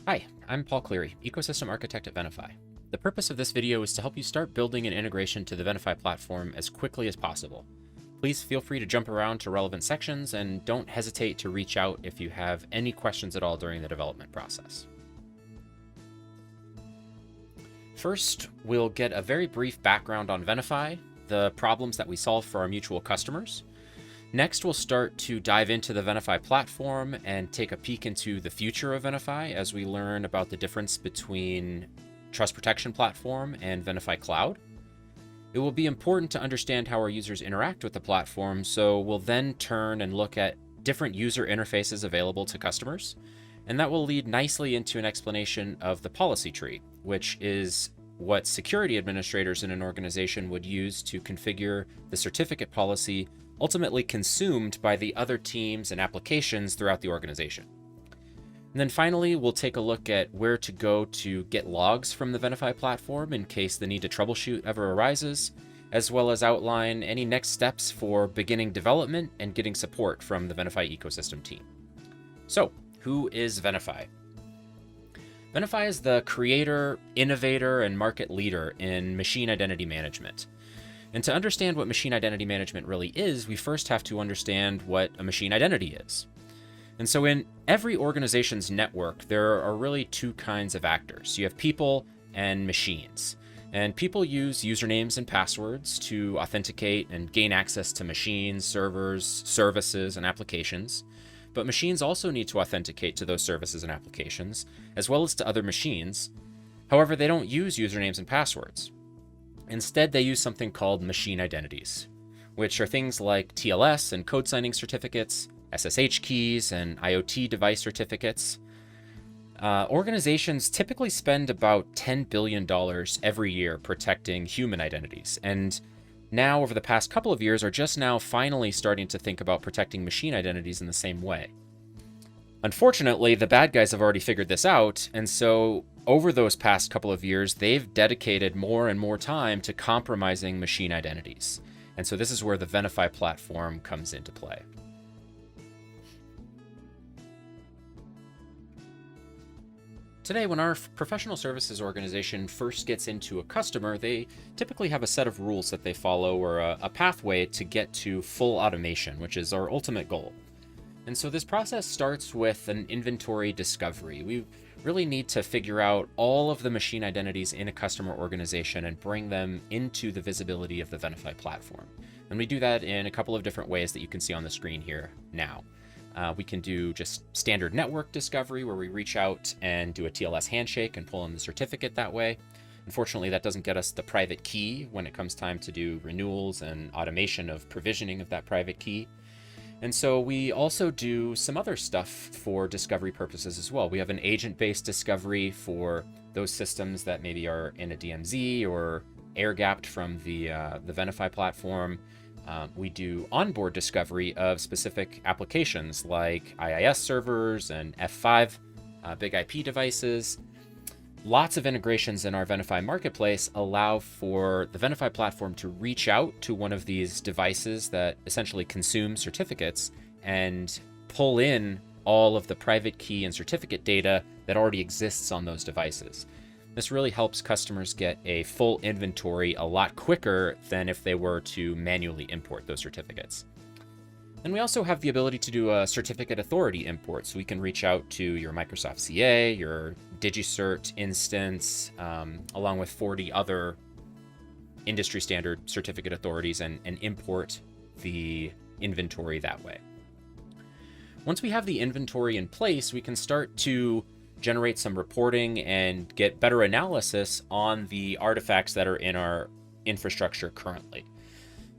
Hi, I'm Paul Cleary, Ecosystem Architect at Venafi. The purpose of this video is to help you start building an integration to the Venafi platform as quickly as possible. Please feel free to jump around to relevant sections and don't hesitate to reach out if you have any questions at all during the development process. First, we'll get a very brief background on Venafi, the problems that we solve for our mutual customers. Next, we'll start to dive into the Venafi platform and take a peek into the future of Venafi as we learn about the difference between Trust Protection Platform and Venafi Cloud. It will be important to understand how our users interact with the platform, so we'll then turn and look at different user interfaces available to customers, and that will lead nicely into an explanation of the policy tree, which is what security administrators in an organization would use to configure the certificate policy ultimately consumed by the other teams and applications throughout the organization. And then finally, we'll take a look at where to go to get logs from the Venafi platform in case the need to troubleshoot ever arises, as well as outline any next steps for beginning development and getting support from the Venafi ecosystem team. So, who is Venafi? Venafi is the creator, innovator, and market leader in machine identity management. And to understand what machine identity management really is, we first have to understand what a machine identity is. And so in every organization's network, there are really two kinds of actors. You have people and machines. And people use usernames and passwords to authenticate and gain access to machines, servers, services, and applications. But machines also need to authenticate to those services and applications, as well as to other machines. However, they don't use usernames and passwords. Instead, they use something called machine identities, which are things like TLS and code signing certificates, SSH keys, and IoT device certificates. Organizations typically spend about $10 billion every year protecting human identities, and now, over the past couple of years, are just now finally starting to think about protecting machine identities in the same way. Unfortunately, the bad guys have already figured this out, and so over those past couple of years, they've dedicated more and more time to compromising machine identities. And so this is where the Venafi platform comes into play. Today, when our professional services organization first gets into a customer, they typically have a set of rules that they follow or a pathway to get to full automation, which is our ultimate goal. And so this process starts with an inventory discovery. We really need to figure out all of the machine identities in a customer organization and bring them into the visibility of the Venafi platform. And we do that in a couple of different ways that you can see on the screen here now. We can do just standard network discovery where we reach out and do a TLS handshake and pull in the certificate that way. Unfortunately, that doesn't get us the private key when it comes time to do renewals and automation of provisioning of that private key. And so we also do some other stuff for discovery purposes as well. We have an agent-based discovery for those systems that maybe are in a DMZ or air-gapped from the Venafi platform. We do onboard discovery of specific applications like IIS servers and F5 big IP devices. Lots of integrations in our Venafi marketplace allow for the Venafi platform to reach out to one of these devices that essentially consume certificates and pull in all of the private key and certificate data that already exists on those devices. This really helps customers get a full inventory a lot quicker than if they were to manually import those certificates. And we also have the ability to do a certificate authority import, so we can reach out to your Microsoft CA, your DigiCert instance, along with 40 other industry standard certificate authorities and import the inventory that way. Once we have the inventory in place, we can start to generate some reporting and get better analysis on the artifacts that are in our infrastructure currently.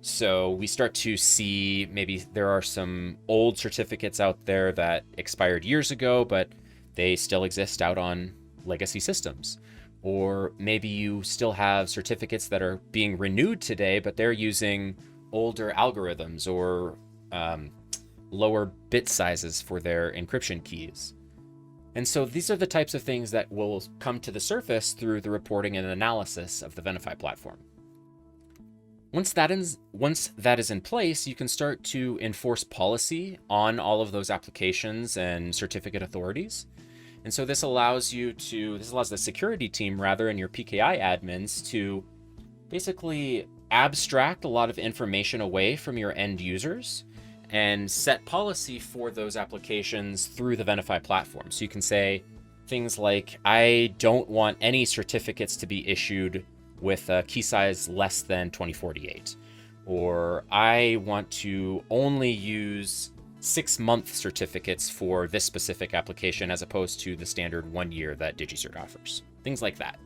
So we start to see maybe there are some old certificates out there that expired years ago, but they still exist out on legacy systems. Or maybe you still have certificates that are being renewed today, but they're using older algorithms or lower bit sizes for their encryption keys. And so these are the types of things that will come to the surface through the reporting and analysis of the Venafi platform. Once that is in place, you can start to enforce policy on all of those applications and certificate authorities. And so this allows the security team rather, and your PKI admins to basically abstract a lot of information away from your end users and set policy for those applications through the Venafi platform. So you can say things like, I don't want any certificates to be issued with a key size less than 2048, or I want to only use 6-month certificates for this specific application as opposed to the standard 1 year that DigiCert offers. Things like that.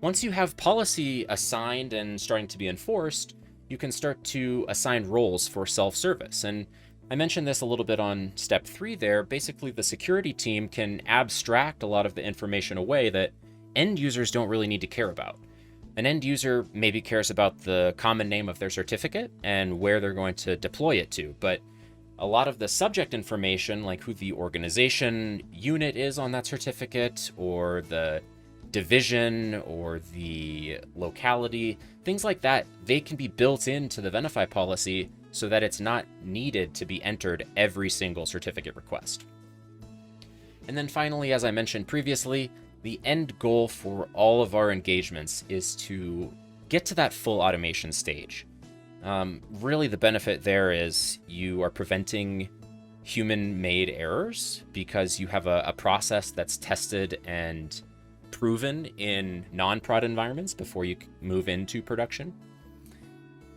Once you have policy assigned and starting to be enforced, you can start to assign roles for self-service. And I mentioned this a little bit on step 3 there. Basically, the security team can abstract a lot of the information away that end users don't really need to care about. An end user maybe cares about the common name of their certificate and where they're going to deploy it to, but a lot of the subject information, like who the organization unit is on that certificate, or the division, or the locality, things like that, they can be built into the Venafi policy so that it's not needed to be entered every single certificate request. And then finally, as I mentioned previously, the end goal for all of our engagements is to get to that full automation stage. Really, the benefit there is you are preventing human-made errors because you have a process that's tested and proven in non-prod environments before you move into production.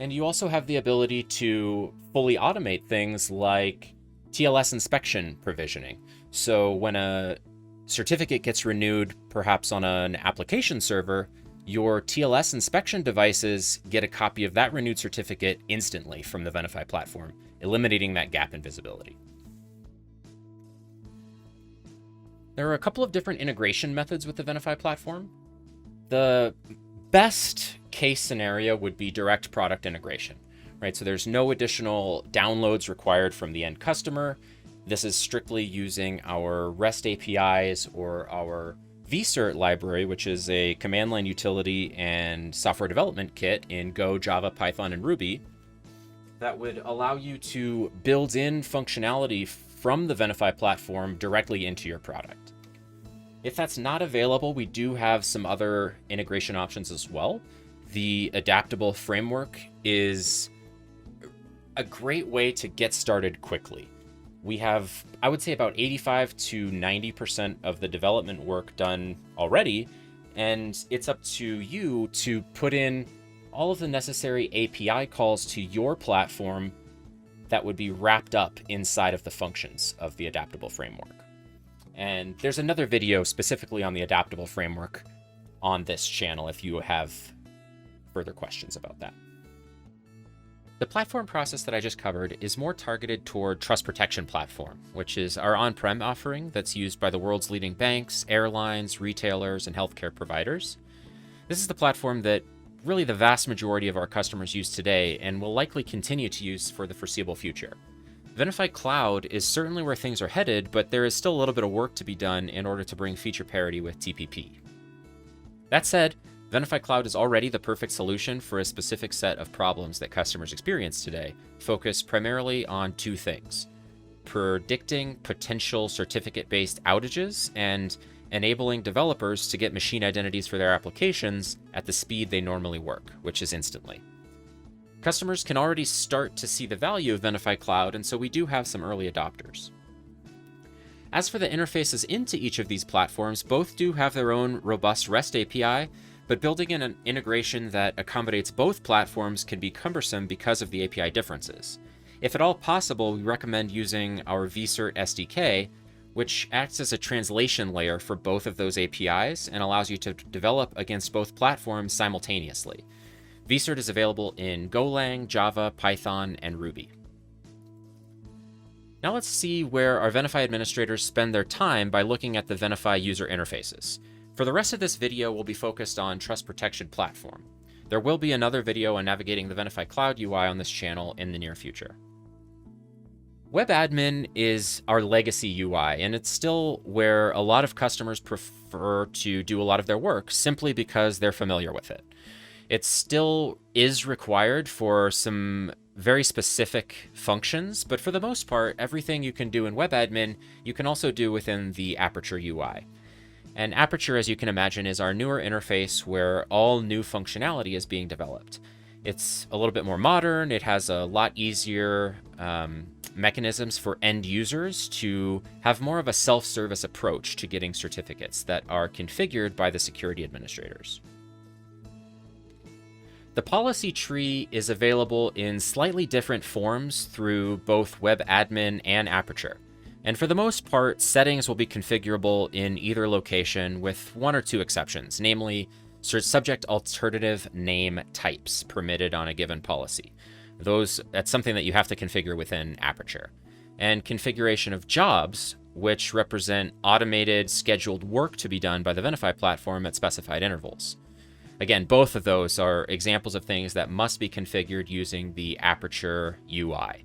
And you also have the ability to fully automate things like TLS inspection provisioning. So when a certificate gets renewed, perhaps on an application server, your TLS inspection devices get a copy of that renewed certificate instantly from the Venafi platform, eliminating that gap in visibility. There are a couple of different integration methods with the Venafi platform. The best case scenario would be direct product integration, right? So there's no additional downloads required from the end customer. This is strictly using our REST APIs or our vcert library, which is a command line utility and software development kit in Go, Java, Python, and Ruby that would allow you to build in functionality from the Venafi platform directly into your product. If that's not available, we do have some other integration options as well. The adaptable framework is a great way to get started quickly. We have, I would say, about 85 to 90% of the development work done already, and it's up to you to put in all of the necessary API calls to your platform that would be wrapped up inside of the functions of the adaptable framework. And there's another video specifically on the adaptable framework on this channel if you have further questions about that. The platform process that I just covered is more targeted toward Trust Protection Platform, which is our on-prem offering that's used by the world's leading banks, airlines, retailers, and healthcare providers. This is the platform that really the vast majority of our customers use today and will likely continue to use for the foreseeable future. Venafi Cloud is certainly where things are headed, but there is still a little bit of work to be done in order to bring feature parity with TPP. That said, Venafi Cloud is already the perfect solution for a specific set of problems that customers experience today, focused primarily on 2 things: predicting potential certificate-based outages and enabling developers to get machine identities for their applications at the speed they normally work, which is instantly. Customers can already start to see the value of Venafi Cloud, and so we do have some early adopters. As for the interfaces into each of these platforms, both do have their own robust REST API, but building in an integration that accommodates both platforms can be cumbersome because of the API differences. If at all possible, we recommend using our vcert SDK, which acts as a translation layer for both of those APIs and allows you to develop against both platforms simultaneously. vcert is available in Golang, Java, Python, and Ruby. Now let's see where our Venafi administrators spend their time by looking at the Venafi user interfaces. For the rest of this video, we'll be focused on Trust Protection Platform. There will be another video on navigating the Venafi Cloud UI on this channel in the near future. WebAdmin is our legacy UI, and it's still where a lot of customers prefer to do a lot of their work simply because they're familiar with it. It still is required for some very specific functions, but for the most part, everything you can do in WebAdmin, you can also do within the Aperture UI. And Aperture, as you can imagine, is our newer interface where all new functionality is being developed. It's a little bit more modern. It has a lot easier mechanisms for end users to have more of a self-service approach to getting certificates that are configured by the security administrators. The policy tree is available in slightly different forms through both WebAdmin and Aperture. And for the most part, settings will be configurable in either location with one or two exceptions, namely subject alternative name types permitted on a given policy. That's something that you have to configure within Aperture. And configuration of jobs, which represent automated scheduled work to be done by the Venafi platform at specified intervals. Again, both of those are examples of things that must be configured using the Aperture UI.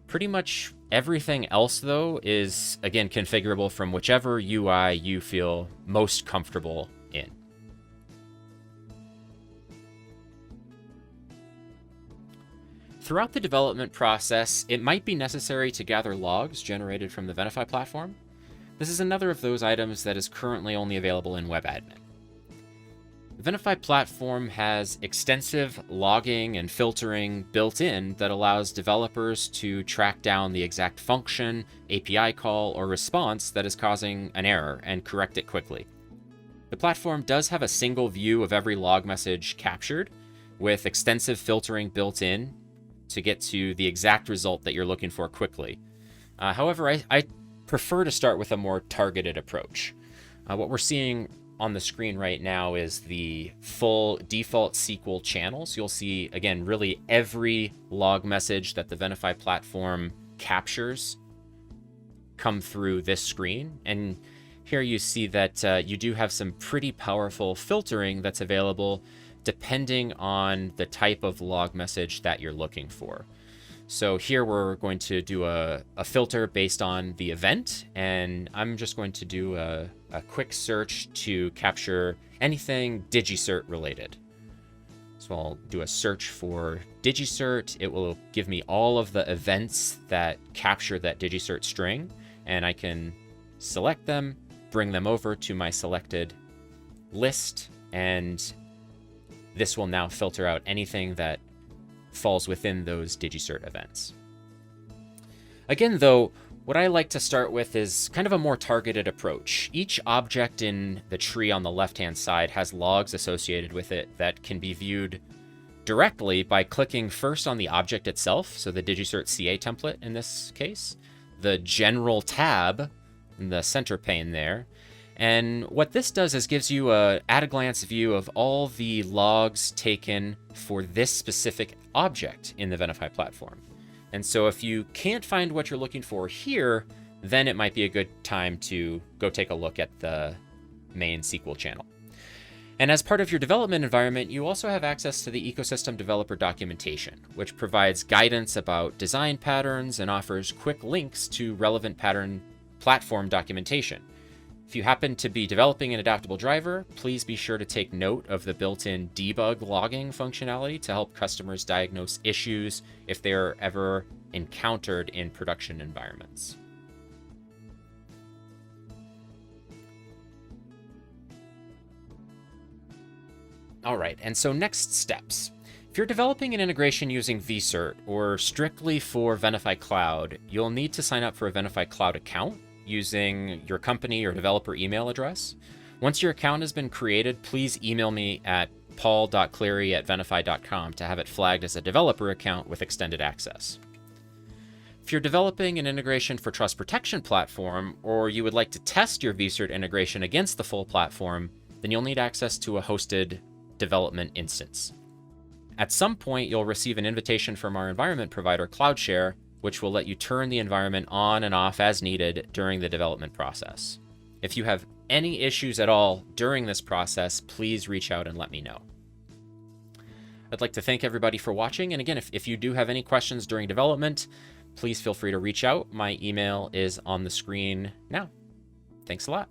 Pretty much everything else, though, is, again, configurable from whichever UI you feel most comfortable in. Throughout the development process, it might be necessary to gather logs generated from the Venafi platform. This is another of those items that is currently only available in WebAdmin. The Venafi platform has extensive logging and filtering built in that allows developers to track down the exact function, API call, or response that is causing an error and correct it quickly. The platform does have a single view of every log message captured, with extensive filtering built in to get to the exact result that you're looking for quickly. However, I prefer to start with a more targeted approach. What we're seeing on the screen right now is the full default SQL channels. You'll see, again, really every log message that the Venafi platform captures come through this screen. And here you see that you do have some pretty powerful filtering that's available depending on the type of log message that you're looking for. So here we're going to do a filter based on the event, and I'm just going to do a quick search to capture anything DigiCert related. So I'll do a search for DigiCert. It will give me all of the events that capture that DigiCert string, and I can select them, bring them over to my selected list, and this will now filter out anything that falls within those DigiCert events. Again, though, what I like to start with is kind of a more targeted approach. Each object in the tree on the left-hand side has logs associated with it that can be viewed directly by clicking first on the object itself, so the DigiCert CA template in this case, the General tab in the center pane there. And what this does is gives you a at-a-glance view of all the logs taken for this specific object in the Venafi platform. And so if you can't find what you're looking for here, then it might be a good time to go take a look at the main SQL channel. And as part of your development environment, you also have access to the ecosystem developer documentation, which provides guidance about design patterns and offers quick links to relevant pattern platform documentation. If you happen to be developing an adaptable driver, please be sure to take note of the built-in debug logging functionality to help customers diagnose issues if they are ever encountered in production environments. All right, and so next steps. If you're developing an integration using vCert or strictly for Venafi Cloud, you'll need to sign up for a Venafi Cloud account using your company or developer email address. Once your account has been created, please email me at paul.cleary@venafi.com to have it flagged as a developer account with extended access. If you're developing an integration for Trust Protection Platform, or you would like to test your vCert integration against the full platform, then you'll need access to a hosted development instance. At some point, you'll receive an invitation from our environment provider, CloudShare, which will let you turn the environment on and off as needed during the development process. If you have any issues at all during this process, please reach out and let me know. I'd like to thank everybody for watching, and again, if you do have any questions during development, please feel free to reach out. My email is on the screen now. Thanks a lot.